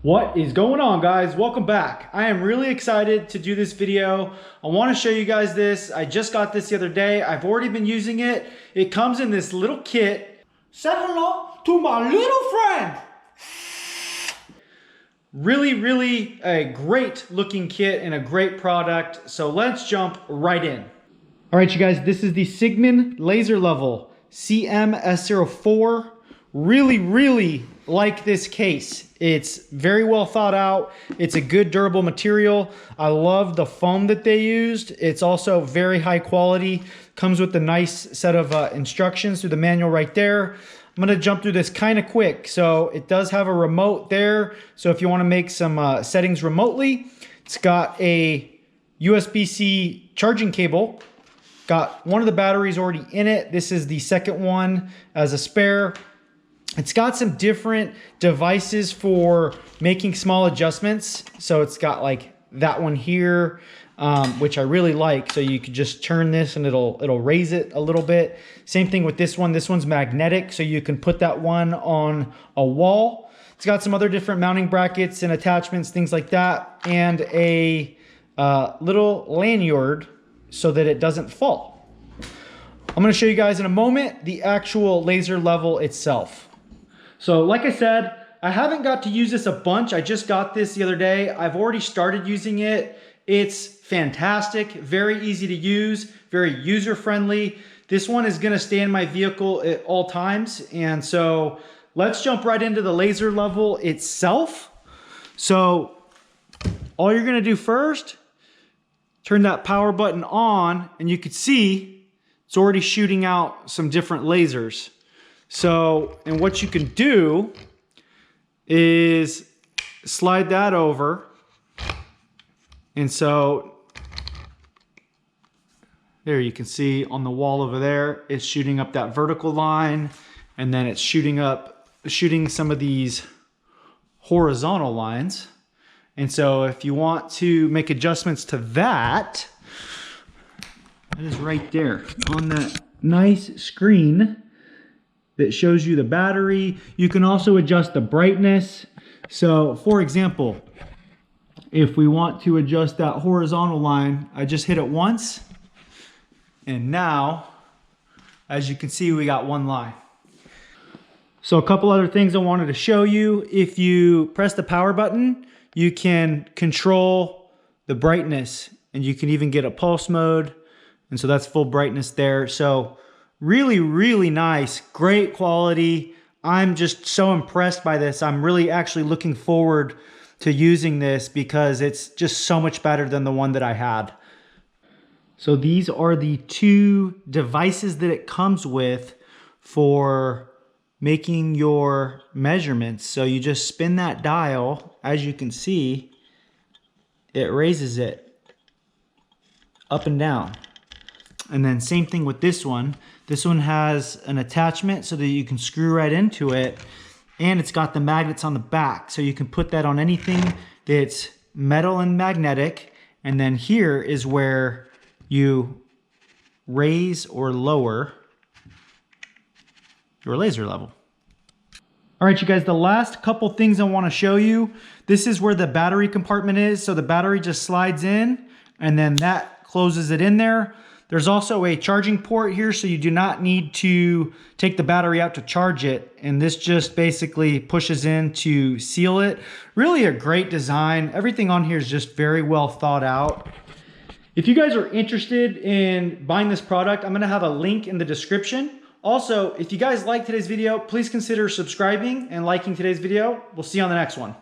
What is going on, guys? Welcome back. I am really excited to do this video. I want to show you guys this. I just got this the other day. I've already been using it. It comes in this little kit. Say hello to my little friend. Really a great looking kit and a great product. So let's jump right in. All right, you guys, this is the Cigman laser level CM S04. Really like this case. It's very well thought out. It's a good durable material. I love the foam that they used. It's also very high quality. Comes with a nice set of instructions through the manual right there. I'm gonna jump through this kind of quick. So it does have a remote there. So if you wanna make some settings remotely, it's got a USB-C charging cable. Got one of the batteries already in it. This is the second one as a spare. It's got some different devices for making small adjustments. So it's got like that one here, which I really like. So you could just turn this and it'll raise it a little bit. Same thing with this one. This one's magnetic, so you can put that one on a wall. It's got some other different mounting brackets and attachments, things like that, and a little lanyard so that it doesn't fall. I'm gonna show you guys in a moment the actual laser level itself. So like I said, I haven't got to use this a bunch. I just got this the other day. I've already started using it. It's fantastic, very easy to use, very user-friendly. This one is gonna stay in my vehicle at all times. And so let's jump right into the laser level itself. So all you're gonna do first, turn that power button on, and you can see it's already shooting out some different lasers. So, and what you can do is slide that over. And so there you can see on the wall over there, it's shooting up that vertical line, and then it's shooting some of these horizontal lines. And so if you want to make adjustments to that, that is right there on that nice screen that shows you the battery. You can also adjust the brightness. So for example, if we want to adjust that horizontal line, I just hit it once. And now, as you can see, we got one line. So a couple other things I wanted to show you. If you press the power button, you can control the brightness, and you can even get a pulse mode. And so that's full brightness there. So really nice, great quality. I'm just so impressed by this. I'm really actually looking forward to using this because it's just so much better than the one that I had. So these are the two devices that it comes with for making your measurements. So you just spin that dial. As you can see, it raises it up and down. And then same thing with this one. This one has an attachment so that you can screw right into it, and it's got the magnets on the back. So you can put that on anything that's metal and magnetic. And then here is where you raise or lower your laser level. All right, you guys, the last couple things I want to show you. This is where the battery compartment is. So the battery just slides in, and then that closes it in there. There's also a charging port here, so you do not need to take the battery out to charge it. And this just basically pushes in to seal it. Really a great design. Everything on here is just very well thought out. If you guys are interested in buying this product, I'm gonna have a link in the description. Also, if you guys like today's video, please consider subscribing and liking today's video. We'll see you on the next one.